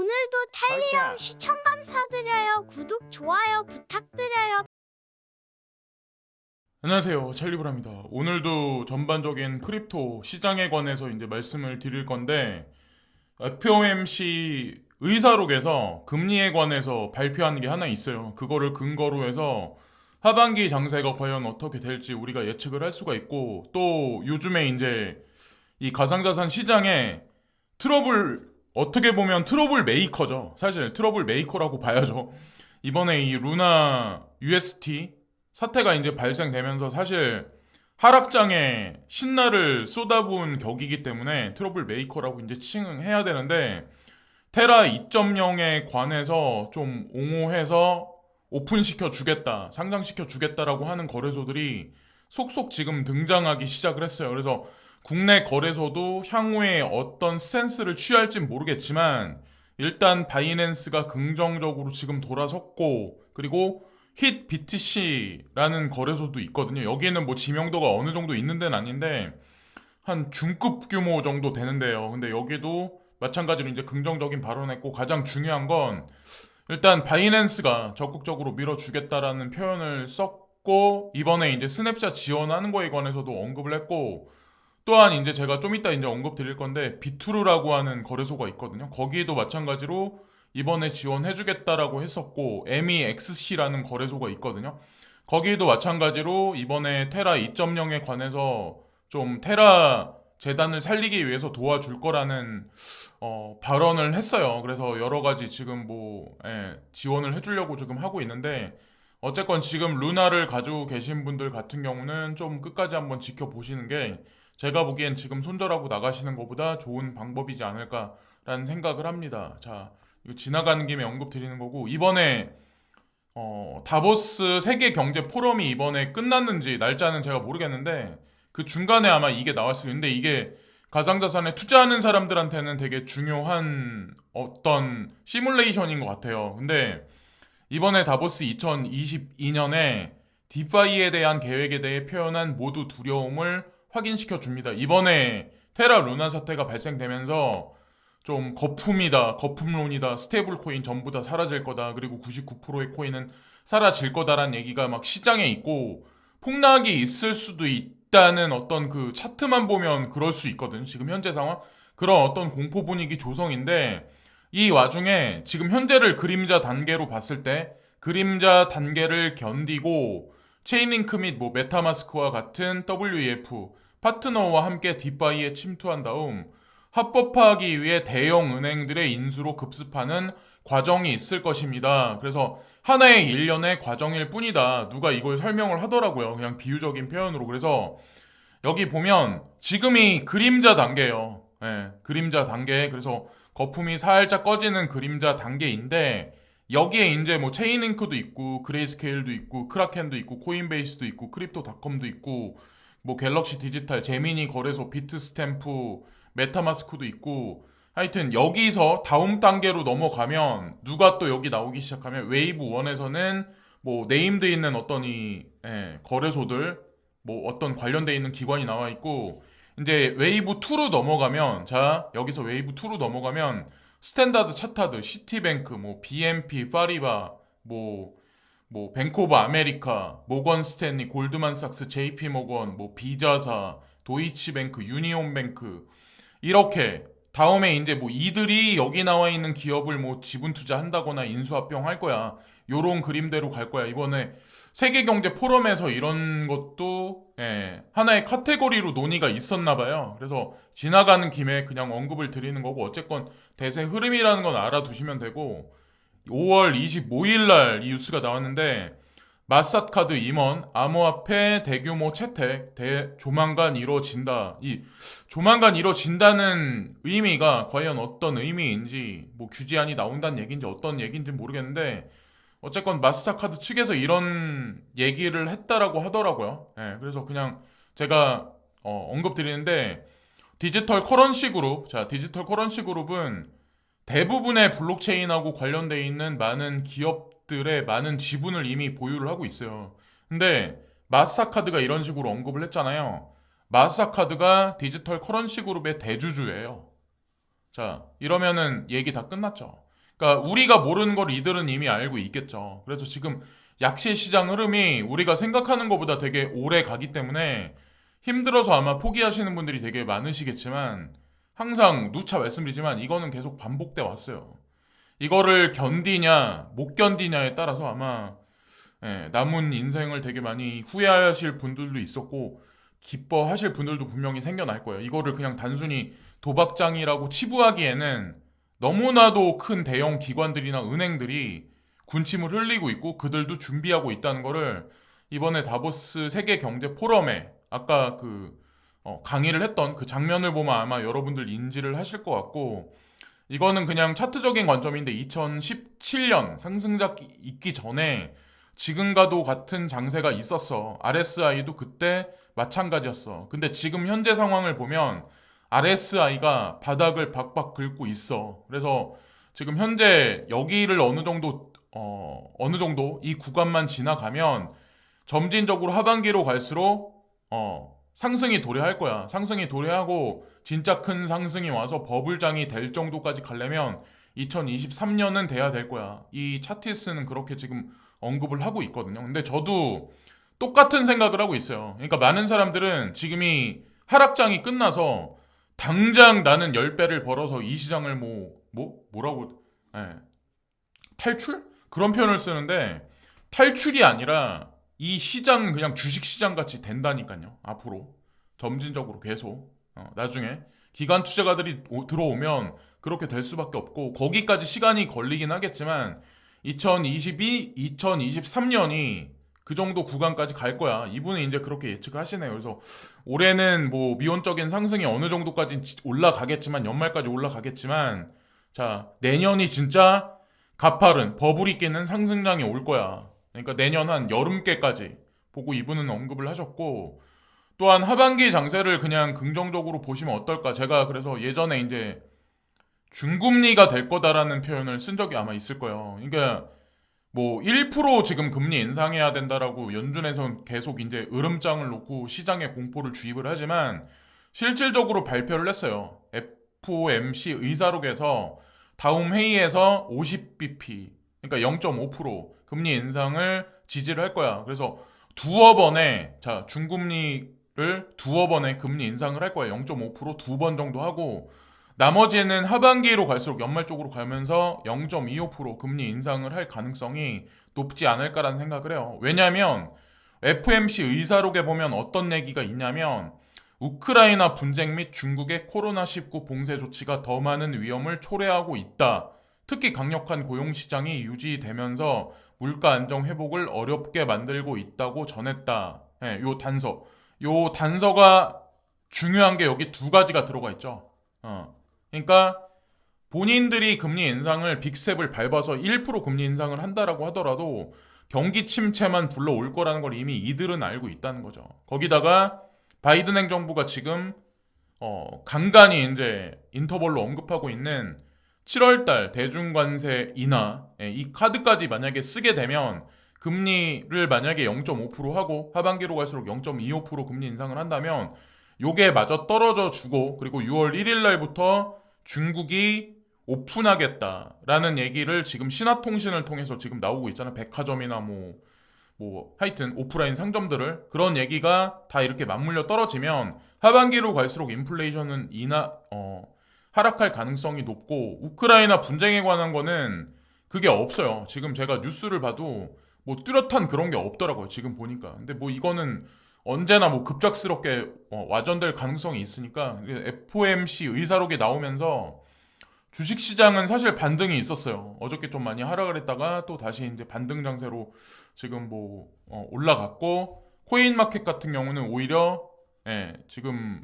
오늘도 찰리형 시청 감사드려요. 구독, 좋아요 부탁드려요. 안녕하세요, 찰리브라입니다. 오늘도 전반적인 크립토 시장에 관해서 이제 말씀을 드릴 건데, FOMC 의사록에서 금리에 관해서 발표하는 게 하나 있어요. 그거를 근거로 해서 하반기 장세가 과연 어떻게 될지 우리가 예측을 할 수가 있고, 또 요즘에 이제 이 가상자산 시장에 트러블, 어떻게 보면 트러블 메이커죠. 사실 트러블 메이커라고 봐야죠. 이번에 이 루나 UST 사태가 이제 발생되면서 사실 하락장에 신나를 쏟아부은 격이기 때문에 트러블 메이커라고 이제 칭해야 되는데, 테라 2.0에 관해서 좀 옹호해서 오픈시켜 주겠다, 상장시켜 주겠다라고 하는 거래소들이 속속 지금 등장하기 시작을 했어요. 그래서 국내 거래소도 향후에 어떤 스탠스를 취할진 모르겠지만 일단 바이낸스가 긍정적으로 지금 돌아섰고, 그리고 힛 BTC라는 거래소도 있거든요. 여기는 뭐 지명도가 어느 정도 있는 데는 아닌데 한 중급 규모 정도 되는데요. 근데 여기도 마찬가지로 이제 긍정적인 발언했고, 가장 중요한 건 일단 바이낸스가 적극적으로 밀어주겠다라는 표현을 썼고, 이번에 이제 스냅샷 지원하는 거에 관해서도 언급을 했고, 또한 이제 제가 좀 이따 이제 언급 드릴 건데 비투르라고 하는 거래소가 있거든요. 거기에도 마찬가지로 이번에 지원해주겠다라고 했었고, MEXC라는 거래소가 있거든요. 거기에도 마찬가지로 이번에 테라 2.0에 관해서 좀 테라 재단을 살리기 위해서 도와줄 거라는 발언을 했어요. 그래서 여러 가지 지금 지원을 해주려고 지금 하고 있는데, 어쨌건 지금 루나를 가지고 계신 분들 같은 경우는 좀 끝까지 한번 지켜보시는 게 제가 보기엔 지금 손절하고 나가시는 것보다 좋은 방법이지 않을까라는 생각을 합니다. 자, 이거 지나가는 김에 언급 드리는 거고, 이번에 다보스 세계 경제 포럼이 이번에 끝났는지 날짜는 제가 모르겠는데 그 중간에 아마 이게 나왔어요. 근데 이게 가상자산에 투자하는 사람들한테는 되게 중요한 어떤 시뮬레이션인 것 같아요. 근데 이번에 다보스 2022년에 디파이에 대한 계획에 대해 표현한 모두 두려움을 확인시켜 줍니다. 이번에 테라 루나 사태가 발생되면서 좀 거품이다, 거품론이다, 스테이블 코인 전부 다 사라질 거다, 그리고 99%의 코인은 사라질 거다라는 얘기가 막 시장에 있고, 폭락이 있을 수도 있다는 어떤 그 차트만 보면 그럴 수 있거든. 지금 현재 상황 그런 어떤 공포 분위기 조성인데, 이 와중에 지금 현재를 그림자 단계로 봤을 때 그림자 단계를 견디고 체인링크 및 뭐 메타마스크와 같은 WEF 파트너와 함께 디파이에 침투한 다음 합법화하기 위해 대형 은행들의 인수로 급습하는 과정이 있을 것입니다. 그래서 하나의 일련의 과정일 뿐이다. 누가 이걸 설명을 하더라고요. 그냥 비유적인 표현으로. 그래서 여기 보면 지금이 그림자 단계예요. 예, 그림자 단계. 그래서 거품이 살짝 꺼지는 그림자 단계인데, 여기에 이제 뭐 체인링크도 있고 그레이스케일도 있고 크라켄도 있고 코인베이스도 있고 크립토닷컴도 있고 뭐 갤럭시 디지털, 제미니 거래소, 비트스탬프, 메타마스크도 있고, 하여튼 여기서 다음 단계로 넘어가면 누가 또 여기 나오기 시작하면 웨이브 1에서는 뭐 네임드 있는 어떤 거래소들, 뭐 어떤 관련돼 있는 기관이 나와 있고, 이제 웨이브 2로 넘어가면, 자 여기서 웨이브 2로 넘어가면 스탠다드 차타드, 시티뱅크, 뭐 BNP, 파리바, 뭐 뱅크 오브 아메리카, 모건 스탠리, 골드만삭스, JP 모건, 뭐 비자사, 도이치뱅크, 유니온뱅크, 이렇게 다음에 이제 뭐 이들이 여기 나와 있는 기업을 뭐 지분 투자한다거나 인수합병할 거야. 요런 그림대로 갈 거야. 이번에 세계경제 포럼에서 이런 것도 하나의 카테고리로 논의가 있었나 봐요. 그래서 지나가는 김에 그냥 언급을 드리는 거고, 어쨌건 대세 흐름이라는 건 알아두시면 되고, 5월 25일 날 이 뉴스가 나왔는데, 마스터카드 임원, 암호화폐 대규모 채택, 조만간 이루어진다. 이 조만간 이루어진다는 의미가 과연 어떤 의미인지, 뭐 규제안이 나온다는 얘기인지 어떤 얘기인지 모르겠는데, 어쨌건 마스터카드 측에서 이런 얘기를 했다라고 하더라고요. 그래서 그냥 제가 언급 드리는데, 디지털 커런시 그룹, 자 디지털 커런시 그룹은 대부분의 블록체인하고 관련돼 있는 많은 기업들의 많은 지분을 이미 보유를 하고 있어요. 근데 마스터카드가 이런 식으로 언급을 했잖아요. 마스터카드가 디지털 커런시 그룹의 대주주예요. 자, 이러면은 얘기 다 끝났죠. 그러니까 우리가 모르는 걸 이들은 이미 알고 있겠죠. 그래서 지금 약시 시장 흐름이 우리가 생각하는 것보다 되게 오래 가기 때문에 힘들어서 아마 포기하시는 분들이 되게 많으시겠지만 항상 누차 말씀드리지만 이거는 계속 반복돼 왔어요. 이거를 견디냐 못 견디냐에 따라서 아마 남은 인생을 되게 많이 후회하실 분들도 있었고 기뻐하실 분들도 분명히 생겨날 거예요. 이거를 그냥 단순히 도박장이라고 치부하기에는 너무나도 큰 대형 기관들이나 은행들이 군침을 흘리고 있고 그들도 준비하고 있다는 거를 이번에 다보스 세계 경제 포럼에 아까 강의를 했던 그 장면을 보면 아마 여러분들 인지를 하실 것 같고 이거는 그냥 차트적인 관점인데 2017년 상승작 있기 전에 지금과도 같은 장세가 있었어. RSI도 그때 마찬가지였어. 근데 지금 현재 상황을 보면 RSI가 바닥을 박박 긁고 있어. 그래서 지금 현재 여기를 어느 정도 이 구간만 지나가면 점진적으로 하반기로 갈수록 상승이 도래할 거야. 상승이 도래하고 진짜 큰 상승이 와서 버블장이 될 정도까지 가려면 2023년은 돼야 될 거야. 이 차티스는 그렇게 지금 언급을 하고 있거든요. 근데 저도 똑같은 생각을 하고 있어요. 그러니까 많은 사람들은 지금이 하락장이 끝나서 당장 나는 10배를 벌어서 이 시장을 뭐라고 탈출? 그런 표현을 쓰는데 탈출이 아니라 이 시장은 그냥 주식시장 같이 된다니까요. 앞으로 점진적으로 계속 나중에 기관 투자가들이 들어오면 그렇게 될 수밖에 없고 거기까지 시간이 걸리긴 하겠지만 2022, 2023년이 그 정도 구간까지 갈 거야. 이분은 이제 그렇게 예측을 하시네요. 그래서 올해는 뭐 미온적인 상승이 어느 정도까지 올라가겠지만 연말까지 올라가겠지만 자 내년이 진짜 가파른 버블이 끼는 상승장이 올 거야. 그러니까 내년 한 여름께까지 보고 이분은 언급을 하셨고 또한 하반기 장세를 그냥 긍정적으로 보시면 어떨까. 제가 그래서 예전에 이제 중금리가 될 거다라는 표현을 쓴 적이 아마 있을 거예요. 그러니까 뭐 1% 지금 금리 인상해야 된다라고 연준에선 계속 이제 으름장을 놓고 시장에 공포를 주입을 하지만 실질적으로 발표를 했어요. FOMC 의사록에서 다음 회의에서 50bp 그러니까 0.5% 금리 인상을 지지를 할 거야. 그래서 두어 번에 중금리를 두어 번에 금리 인상을 할 거야. 0.5% 두 번 정도 하고 나머지는 하반기로 갈수록 연말 쪽으로 가면서 0.25% 금리 인상을 할 가능성이 높지 않을까라는 생각을 해요. 왜냐하면 FOMC 의사록에 보면 어떤 얘기가 있냐면 우크라이나 분쟁 및 중국의 코로나19 봉쇄 조치가 더 많은 위험을 초래하고 있다. 특히 강력한 고용시장이 유지되면서 물가 안정 회복을 어렵게 만들고 있다고 전했다. 요 단서가 중요한 게 여기 두 가지가 들어가 있죠. 그러니까 본인들이 금리 인상을 빅스텝을 밟아서 1% 금리 인상을 한다라고 하더라도 경기 침체만 불러올 거라는 걸 이미 이들은 알고 있다는 거죠. 거기다가 바이든 행정부가 지금 간간히 이제 인터벌로 언급하고 있는 7월달 대중관세 인하 이 카드까지 만약에 쓰게 되면 금리를 만약에 0.5% 하고 하반기로 갈수록 0.25% 금리 인상을 한다면 요게 마저 떨어져 주고 그리고 6월 1일 날부터 중국이 오픈하겠다라는 얘기를 지금 신화통신을 통해서 지금 나오고 있잖아요. 백화점이나 하여튼 오프라인 상점들을 그런 얘기가 다 이렇게 맞물려 떨어지면 하반기로 갈수록 인플레이션은 하락할 가능성이 높고 우크라이나 분쟁에 관한 거는 그게 없어요. 지금 제가 뉴스를 봐도 뚜렷한 그런 게 없더라고요. 지금 보니까. 근데 이거는 언제나 급작스럽게 와전될 가능성이 있으니까 FOMC 의사록이 나오면서 주식시장은 사실 반등이 있었어요. 어저께 좀 많이 하락을 했다가 또 다시 이제 반등 장세로 지금 올라갔고 코인마켓 같은 경우는 오히려 지금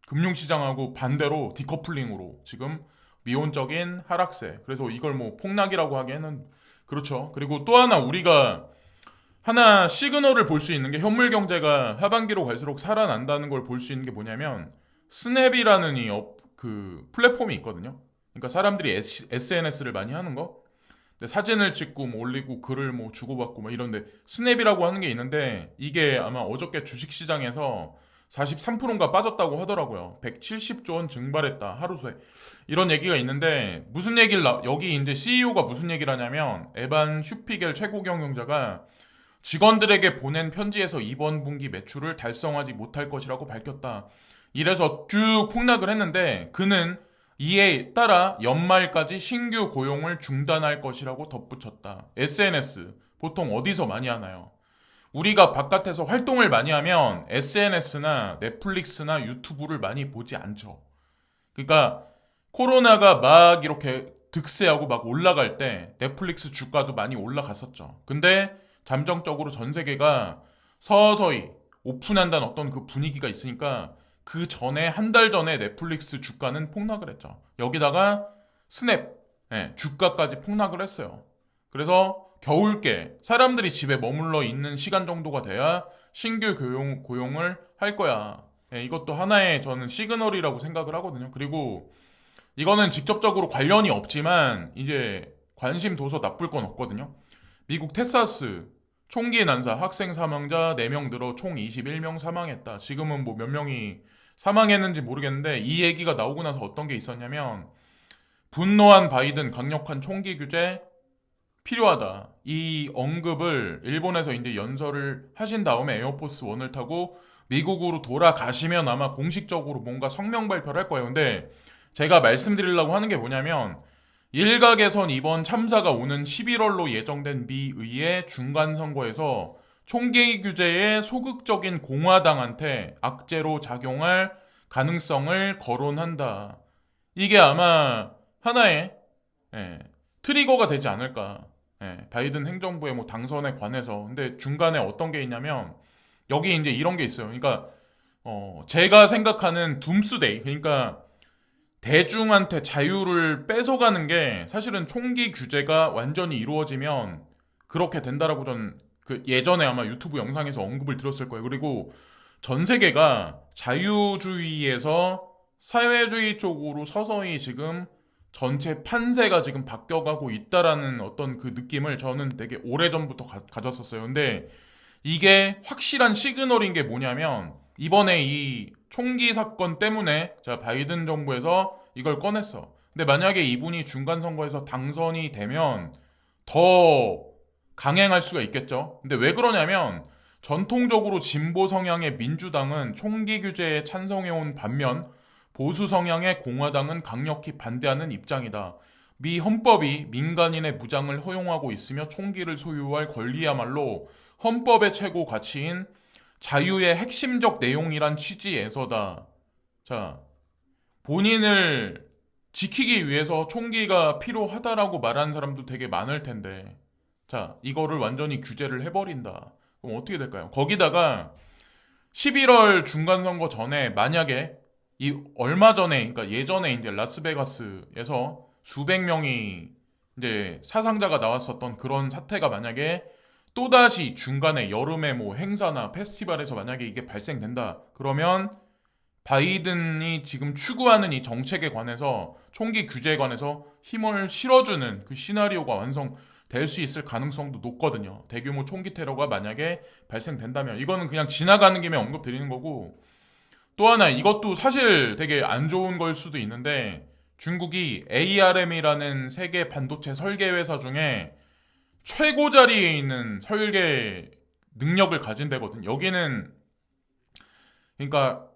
금융시장하고 반대로 디커플링으로 지금 미온적인 하락세. 그래서 이걸 폭락이라고 하기에는 그렇죠. 그리고 또 하나 우리가 하나 시그널을 볼 수 있는 게 현물 경제가 하반기로 갈수록 살아난다는 걸 볼 수 있는 게 뭐냐면 스냅이라는 그 플랫폼이 있거든요. 그러니까 사람들이 SNS를 많이 하는 거. 근데 사진을 찍고 올리고 글을 주고받고 이런데 스냅이라고 하는 게 있는데 이게 아마 어저께 주식시장에서 43%인가 빠졌다고 하더라고요. 170조 원 증발했다 하루 새. 이런 얘기가 있는데 무슨 얘기를 여기 이제 CEO가 무슨 얘기를 하냐면 에반 슈피겔 최고 경영자가 직원들에게 보낸 편지에서 이번 분기 매출을 달성하지 못할 것이라고 밝혔다. 이래서 쭉 폭락을 했는데 그는 이에 따라 연말까지 신규 고용을 중단할 것이라고 덧붙였다. SNS 보통 어디서 많이 하나요? 우리가 바깥에서 활동을 많이 하면 SNS나 넷플릭스나 유튜브를 많이 보지 않죠. 그러니까 코로나가 막 이렇게 득세하고 막 올라갈 때 넷플릭스 주가도 많이 올라갔었죠. 근데 잠정적으로 전 세계가 서서히 오픈한다는 어떤 그 분위기가 있으니까 그 전에 한 달 전에 넷플릭스 주가는 폭락을 했죠. 여기다가 스냅 주가까지 폭락을 했어요. 그래서 겨울께 사람들이 집에 머물러 있는 시간 정도가 돼야 신규 고용을 할 거야. 이것도 하나의 저는 시그널이라고 생각을 하거든요. 그리고 이거는 직접적으로 관련이 없지만 이제 관심 둬서 나쁠 건 없거든요. 미국 텍사스 총기 난사 학생 사망자 4명 들어 총 21명 사망했다. 지금은 뭐 몇 명이 사망했는지 모르겠는데 이 얘기가 나오고 나서 어떤 게 있었냐면 분노한 바이든 강력한 총기 규제 필요하다. 이 언급을 일본에서 이제 연설을 하신 다음에 에어포스 1을 타고 미국으로 돌아가시면 아마 공식적으로 뭔가 성명 발표를 할 거예요. 근데 제가 말씀드리려고 하는 게 뭐냐면 일각에선 이번 참사가 오는 11월로 예정된 미 의회 중간 선거에서 총기 규제의 소극적인 공화당한테 악재로 작용할 가능성을 거론한다. 이게 아마 하나의 트리거가 되지 않을까. 바이든 행정부의 뭐 당선에 관해서. 근데 중간에 어떤 게 있냐면 여기 이제 이런 게 있어요. 그러니까 제가 생각하는 둠스데이. 그러니까 대중한테 자유를 뺏어가는 게 사실은 총기 규제가 완전히 이루어지면 그렇게 된다라고 전 그 예전에 아마 유튜브 영상에서 언급을 들었을 거예요. 그리고 전 세계가 자유주의에서 사회주의 쪽으로 서서히 지금 전체 판세가 지금 바뀌어가고 있다라는 어떤 그 느낌을 저는 되게 오래전부터 가졌었어요. 근데 이게 확실한 시그널인 게 뭐냐면 이번에 이 총기 사건 때문에 자 바이든 정부에서 이걸 꺼냈어. 근데 만약에 이분이 중간 선거에서 당선이 되면 더 강행할 수가 있겠죠. 근데 왜 그러냐면 전통적으로 진보 성향의 민주당은 총기 규제에 찬성해온 반면 보수 성향의 공화당은 강력히 반대하는 입장이다. 미 헌법이 민간인의 무장을 허용하고 있으며 총기를 소유할 권리야말로 헌법의 최고 가치인 자유의 핵심적 내용이란 취지에서다. 자, 본인을 지키기 위해서 총기가 필요하다라고 말하는 사람도 되게 많을 텐데, 자, 이거를 완전히 규제를 해버린다. 그럼 어떻게 될까요? 거기다가 11월 중간선거 전에 만약에 이 얼마 전에, 그러니까 예전에 이제 라스베가스에서 수백 명이 이제 사상자가 나왔었던 그런 사태가 만약에 또다시 중간에 여름에 뭐 행사나 페스티벌에서 만약에 이게 발생된다. 그러면 바이든이 지금 추구하는 이 정책에 관해서 총기 규제에 관해서 힘을 실어주는 그 시나리오가 완성될 수 있을 가능성도 높거든요. 대규모 총기 테러가 만약에 발생된다면 이거는 그냥 지나가는 김에 언급드리는 거고 또 하나 이것도 사실 되게 안 좋은 걸 수도 있는데 중국이 ARM이라는 세계 반도체 설계 회사 중에 최고 자리에 있는 설계 능력을 가진 데거든. 여기는 그러니까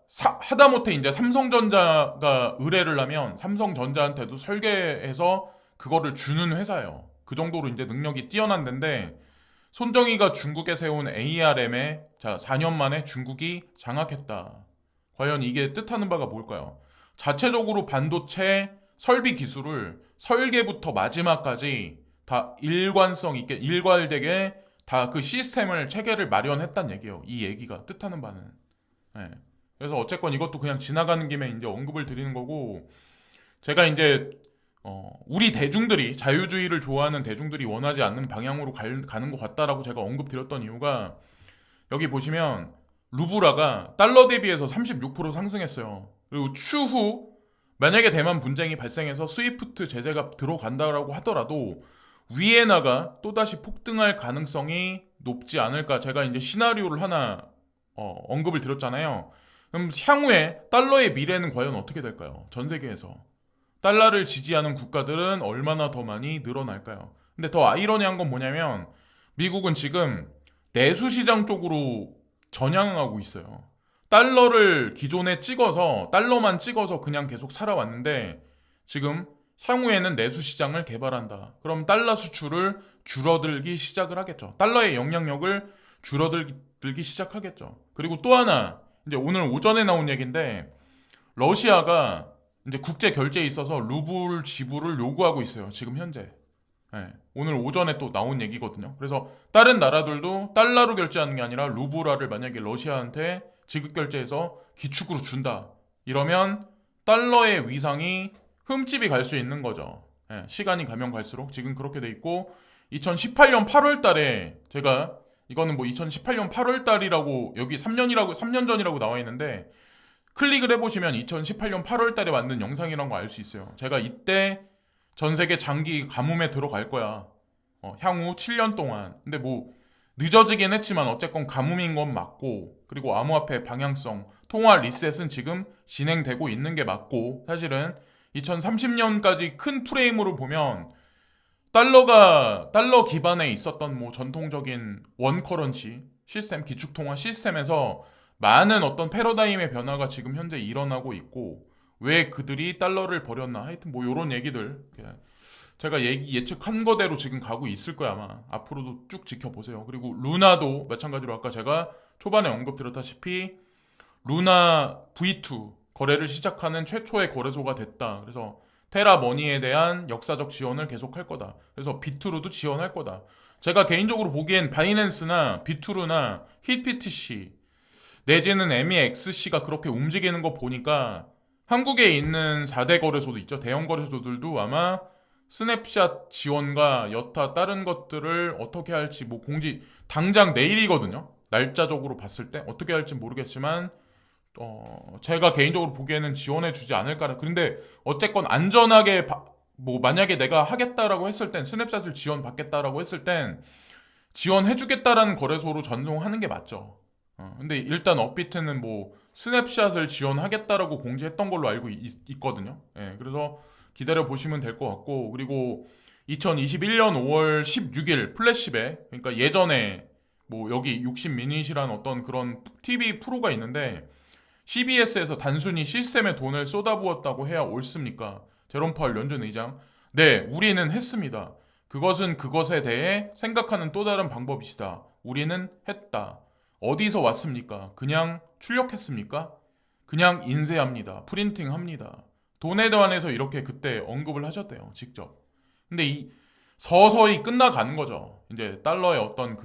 하다못해 이제 삼성전자가 의뢰를 하면 삼성전자한테도 설계해서 그거를 주는 회사예요. 그 정도로 이제 능력이 뛰어난 데인데 손정희가 중국에 세운 ARM에 자 4년 만에 중국이 장악했다. 과연 이게 뜻하는 바가 뭘까요? 자체적으로 반도체 설비 기술을 설계부터 마지막까지 다 일관성 있게 일괄되게 다 그 시스템을 체계를 마련했단 얘기예요. 이 얘기가 뜻하는 바는. 네. 그래서 어쨌건 이것도 그냥 지나가는 김에 이제 언급을 드리는 거고 제가 이제 우리 대중들이 자유주의를 좋아하는 대중들이 원하지 않는 방향으로 가는 것 같다라고 제가 언급 드렸던 이유가 여기 보시면 루브라가 달러 대비해서 36% 상승했어요. 그리고 추후 만약에 대만 분쟁이 발생해서 스위프트 제재가 들어간다라고 하더라도 위에나가 또다시 폭등할 가능성이 높지 않을까. 제가 이제 시나리오를 하나 언급을 드렸잖아요. 그럼 향후에 달러의 미래는 과연 어떻게 될까요? 전 세계에서. 달러를 지지하는 국가들은 얼마나 더 많이 늘어날까요? 근데 더 아이러니한 건 뭐냐면 미국은 지금 내수 시장 쪽으로 전향하고 있어요. 달러를 기존에 찍어서 달러만 찍어서 그냥 계속 살아왔는데 지금 향후에는 내수 시장을 개발한다. 그럼 달러 수출을 줄어들기 시작을 하겠죠. 달러의 영향력을 줄어들기 시작하겠죠. 그리고 또 하나 이제 오늘 오전에 나온 얘기인데 러시아가 이제 국제 결제에 있어서 루블 지불을 요구하고 있어요. 지금 현재. 네, 오늘 오전에 또 나온 얘기거든요. 그래서 다른 나라들도 달러로 결제하는 게 아니라 루블화를 만약에 러시아한테 지급 결제해서 기축으로 준다. 이러면 달러의 위상이 흠집이 갈 수 있는 거죠. 네, 시간이 가면 갈수록 지금 그렇게 돼 있고 2018년 8월 달에 제가 이거는 뭐 2018년 8월 달이라고 여기 3년 전이라고 나와 있는데 클릭을 해보시면 2018년 8월 달에 만든 영상이라는 거 알 수 있어요. 제가 이때 전 세계 장기 가뭄에 들어갈 거야. 향후 7년 동안. 근데 뭐 늦어지긴 했지만 어쨌건 가뭄인 건 맞고 그리고 암호화폐 방향성, 통화 리셋은 지금 진행되고 있는 게 맞고 사실은 2030년까지 큰 프레임으로 보면 달러 기반에 있었던 뭐 전통적인 원커런시 시스템, 기축통화 시스템에서 많은 어떤 패러다임의 변화가 지금 현재 일어나고 있고 왜 그들이 달러를 버렸나 하여튼 뭐 요런 얘기들 제가 예측한 거대로 지금 가고 있을 거야 아마 앞으로도 쭉 지켜보세요. 그리고 루나도 마찬가지로 아까 제가 초반에 언급드렸다시피 루나 V2 거래를 시작하는 최초의 거래소가 됐다. 그래서 테라머니에 대한 역사적 지원을 계속할 거다. 그래서 비트루도 지원할 거다. 제가 개인적으로 보기엔 바이낸스나 비트루나 힛BTC 내지는 MEXC가 그렇게 움직이는 거 보니까 한국에 있는 4대 거래소도 있죠. 대형 거래소들도 아마 스냅샷 지원과 여타 다른 것들을 어떻게 할지 뭐 공지 당장 내일이거든요. 날짜적으로 봤을 때 어떻게 할지 모르겠지만 제가 개인적으로 보기에는 지원해주지 않을까. 그런데 어쨌건 안전하게 뭐 만약에 내가 하겠다라고 했을 땐 스냅샷을 지원받겠다라고 했을 땐 지원해주겠다라는 거래소로 전송하는 게 맞죠. 근데 일단 업비트는 뭐 스냅샷을 지원하겠다라고 공지했던 걸로 알고 있거든요. 예, 그래서 기다려 보시면 될 것 같고 그리고 2021년 5월 16일 플래시백 그러니까 예전에 뭐 여기 60미닛이라는 어떤 그런 TV 프로가 있는데 CBS에서 단순히 시스템에 돈을 쏟아부었다고 해야 옳습니까? 제롬 파월 연준 의장 네 우리는 했습니다. 그것은 그것에 대해 생각하는 또 다른 방법이시다. 우리는 했다. 어디서 왔습니까? 그냥 출력했습니까? 그냥 인쇄합니다. 프린팅합니다. 돈에 대한해서 이렇게 그때 언급을 하셨대요. 직접. 근데 이 서서히 끝나가는 거죠. 이제 달러의 어떤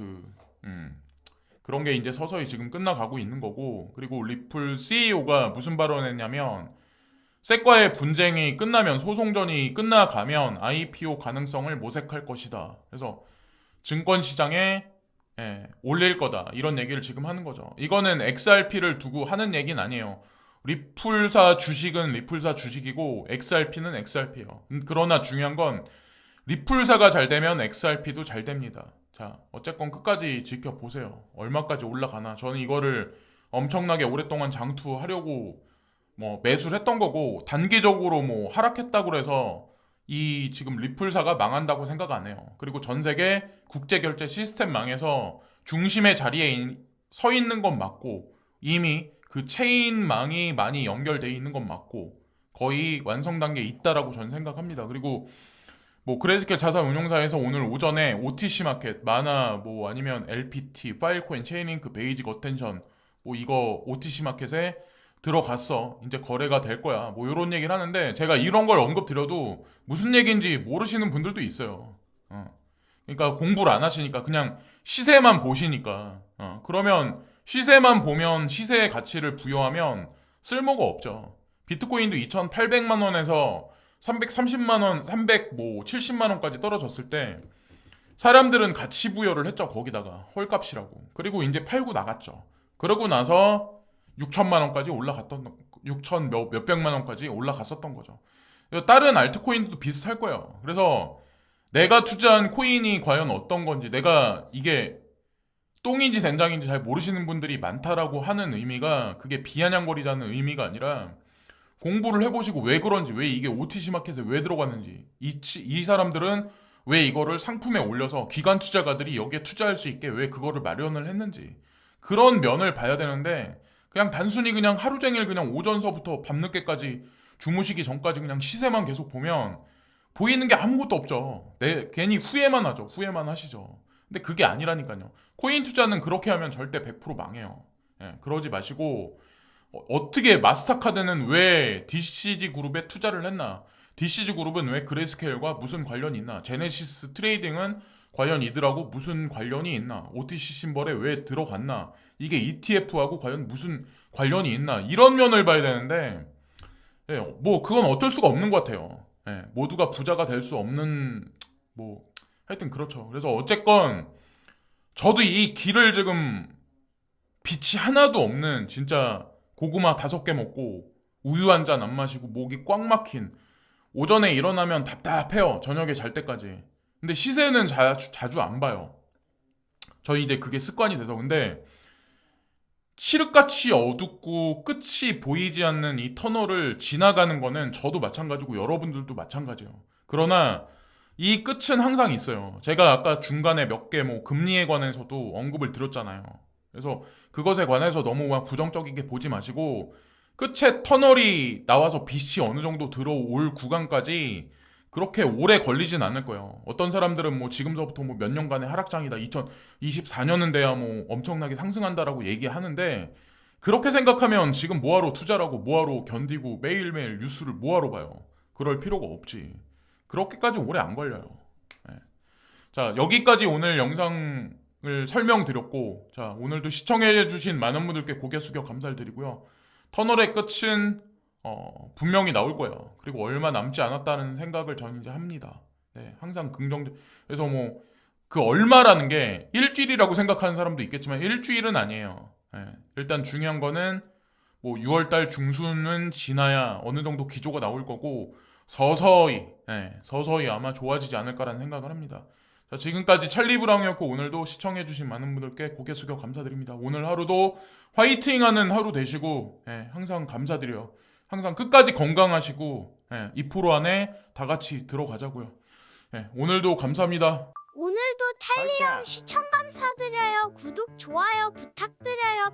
그런 게 이제 서서히 지금 끝나가고 있는 거고 그리고 리플 CEO가 무슨 발언했냐면 셋과의 분쟁이 끝나면 소송전이 끝나가면 IPO 가능성을 모색할 것이다. 그래서 증권시장에 올릴 거다. 이런 얘기를 지금 하는 거죠. 이거는 XRP를 두고 하는 얘기는 아니에요. 리플사 주식은 리플사 주식이고 XRP는 XRP예요. 그러나 중요한 건 리플사가 잘 되면 XRP도 잘 됩니다. 자, 어쨌건 끝까지 지켜보세요. 얼마까지 올라가나. 저는 이거를 엄청나게 오랫동안 장투하려고 뭐 매수를 했던 거고 단기적으로 뭐 하락했다고 해서 이 지금 리플사가 망한다고 생각 안 해요. 그리고 전 세계 국제결제 시스템 망해서 중심의 자리에 서 있는 건 맞고 이미 그 체인망이 많이 연결돼 있는 건 맞고 거의 완성 단계에 있다라고 저는 생각합니다. 그리고 뭐 그레이스케일 자산운용사에서 오늘 오전에 OTC 마켓, 마나 뭐 아니면 LPT, 파일코인, 체인링크, 베이직 어텐션 뭐 이거 OTC 마켓에 들어갔어. 이제 거래가 될 거야. 뭐 이런 얘기를 하는데 제가 이런 걸 언급드려도 무슨 얘기인지 모르시는 분들도 있어요. 그러니까 공부를 안 하시니까 그냥 시세만 보시니까 그러면 시세만 보면 시세의 가치를 부여하면 쓸모가 없죠. 비트코인도 2,800만 원에서 330만 원, 70만 원까지 떨어졌을 때 사람들은 가치 부여를 했죠. 거기다가 헐값이라고. 그리고 이제 팔고 나갔죠. 그러고 나서 6천만 원까지 올라갔던 6천 몇백만 원까지 올라갔었던 거죠. 다른 알트코인도 비슷할 거예요. 그래서 내가 투자한 코인이 과연 어떤 건지 내가 이게 똥인지 된장인지 잘 모르시는 분들이 많다라고 하는 의미가 그게 비아냥거리자는 의미가 아니라 공부를 해보시고 왜 그런지, 왜 이게 OTC 마켓에 왜 들어갔는지, 이 사람들은 왜 이거를 상품에 올려서 기관 투자가들이 여기에 투자할 수 있게 왜 그거를 마련을 했는지, 그런 면을 봐야 되는데 그냥 단순히 그냥 하루 종일 그냥 오전서부터 밤늦게까지 주무시기 전까지 그냥 시세만 계속 보면 보이는 게 아무것도 없죠. 괜히 후회만 하죠. 후회만 하시죠. 근데 그게 아니라니까요. 코인 투자는 그렇게 하면 절대 100% 망해요. 예, 그러지 마시고 어떻게 마스터카드는 왜 DCG 그룹에 투자를 했나? DCG 그룹은 왜 그레이스케일과 무슨 관련이 있나? 제네시스 트레이딩은 과연 이들하고 무슨 관련이 있나? OTC 심벌에 왜 들어갔나? 이게 ETF하고 과연 무슨 관련이 있나? 이런 면을 봐야 되는데 예, 뭐 그건 어쩔 수가 없는 것 같아요. 예, 모두가 부자가 될 수 없는 뭐 하여튼 그렇죠. 그래서 어쨌건 저도 이 길을 지금 빛이 하나도 없는 진짜 고구마 5개 먹고 우유 한 잔 안 마시고 목이 꽉 막힌 오전에 일어나면 답답해요. 저녁에 잘 때까지. 근데 시세는 자주 안 봐요. 저희 이제 그게 습관이 돼서. 근데 칠흑같이 어둡고 끝이 보이지 않는 이 터널을 지나가는 거는 저도 마찬가지고 여러분들도 마찬가지예요. 그러나 이 끝은 항상 있어요. 제가 아까 중간에 몇 개 뭐 금리에 관해서도 언급을 드렸잖아요. 그래서 그것에 관해서 너무 막 부정적이게 보지 마시고 끝에 터널이 나와서 빛이 어느 정도 들어올 구간까지 그렇게 오래 걸리진 않을 거예요. 어떤 사람들은 뭐 지금서부터 뭐 몇 년간의 하락장이다. 2024년은 돼야 뭐 엄청나게 상승한다라고 얘기하는데 그렇게 생각하면 지금 뭐하러 투자라고 뭐하러 견디고 매일매일 뉴스를 뭐하러 봐요. 그럴 필요가 없지. 그렇게까지 오래 안 걸려요. 네. 자, 여기까지 오늘 영상을 설명드렸고, 자, 오늘도 시청해주신 많은 분들께 고개 숙여 감사를 드리고요. 터널의 끝은 분명히 나올 거예요. 그리고 얼마 남지 않았다는 생각을 저는 이제 합니다. 네, 항상 긍정적. 그래서 뭐 그 얼마라는 게 일주일이라고 생각하는 사람도 있겠지만 일주일은 아니에요. 네, 일단 중요한 거는 뭐 6월달 중순은 지나야 어느 정도 기조가 나올 거고 서서히 서서히 아마 좋아지지 않을까라는 생각을 합니다. 자, 지금까지 찰리브라운이었고 오늘도 시청해주신 많은 분들께 고개 숙여 감사드립니다. 오늘 하루도 화이팅하는 하루 되시고 항상 감사드려요. 항상 끝까지 건강하시고 2% 안에 다 같이 들어가자고요. 오늘도 감사합니다. 오늘도 찰리형 시청 감사드려요. 구독, 좋아요 부탁드려요.